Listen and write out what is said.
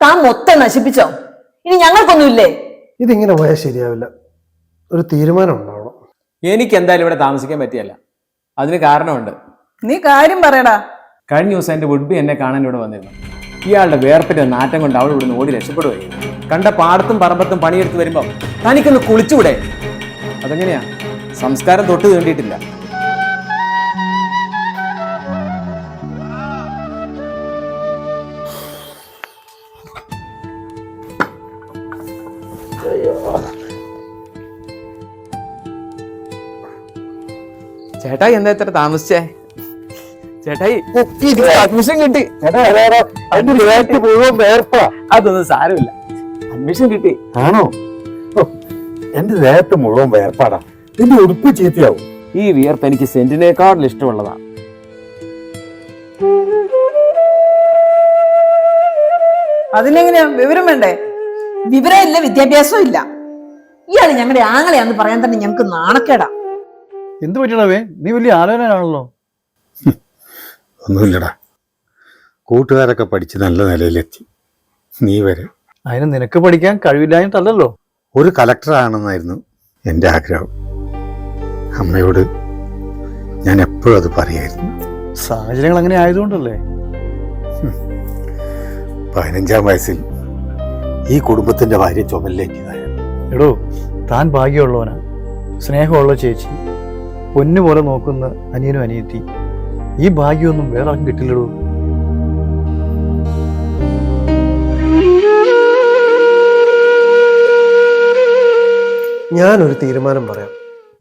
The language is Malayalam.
താൻ മൊത്തം നശിപ്പിച്ചോ? ഇനി ഞങ്ങൾക്കൊന്നുമില്ലേ? ഇതിങ്ങനെ പോയാൽ ശരിയാവില്ല. ഒരു തീരുമാനം ഉണ്ടാവണം. എനിക്ക് എന്തായാലും ഇവിടെ താമസിക്കാൻ പറ്റിയല്ല. അതിന് കാരണമുണ്ട്. നീ കാര്യം പറയടാ. കഴിഞ്ഞ ദിവസം എൻ്റെ വുഡ്ബി എന്നെ കാണാൻ ഇവിടെ വന്നിരുന്നു. ഇയാളുടെ വേർപ്പിന്റെ നാറ്റം കൊണ്ട് അവൾ ഇവിടുന്ന് ഓടി രക്ഷപ്പെടുകയും കണ്ട പാടത്തും പറമ്പത്തും പണിയെടുത്ത് വരുമ്പോൾ തനിക്കൊന്ന് കുളിച്ചുകൂടെ? അതെങ്ങനെയാ? സംസ്കാരം തൊട്ട് തീണ്ടിയിട്ടില്ല. ചേട്ടായി എന്താ ഇത്ര താമസിച്ചേ? ചേട്ടായി അഡ്മിഷൻ കിട്ടി. അതൊന്നും സാരമില്ല, അഡ്മിഷൻ കിട്ടി. ആണോ? എന്റെ ദേഹത്ത് മുഴുവൻ വേർപ്പാടാ. നിന്റെ ഉടുപ്പ് ചീത്തയാവും. ഈ വിയർപ്പ് എനിക്ക് സെന്റിനേക്കാളും ഇഷ്ടമുള്ളതാണ്. അതിനെങ്ങനെയാ? വിവരം വേണ്ടേ? വിവരം ഇല്ല, വിദ്യാഭ്യാസവും ഇല്ല. ഇയാള് ഞങ്ങളുടെ ആങ്ങളെയാന്ന് പറയാൻ തന്നെ ഞങ്ങക്ക് നാണക്കേടാ. എന്ത് പറ്റണവേ? നീ വലിയ ആലോചനയാണല്ലോ. ഒന്നുമില്ലടാ, കൂട്ടുകാരൊക്കെ പഠിച്ച് നല്ല നിലയിലെത്തി. നീ വരെ. അതിന് നിനക്ക് പഠിക്കാൻ കഴിവില്ലാഞ്ഞിട്ടല്ലോ. ഒരു കളക്ടറാണെന്നായിരുന്നു എൻ്റെ ആഗ്രഹം. അമ്മയോട് ഞാൻ എപ്പോഴും അത് പറയായിരുന്നു. സാഹചര്യങ്ങൾ അങ്ങനെ ആയതുകൊണ്ടല്ലേ. 15-ാം വയസ്സിൽ ഈ കുടുംബത്തിന്റെ ഭാര്യ ചുമലിലേക്കിതായ. എടോ, താൻ ഭാഗ്യമുള്ളവനാ. സ്നേഹമുള്ള ചേച്ചി, പൊന്നുപോലെ നോക്കുന്ന അനിയനും അനിയത്തി. ഈ ഭാഗ്യമൊന്നും വേറെ ആർക്കും കിട്ടില്ലടോ. ഞാനൊരു തീരുമാനം പറയാം.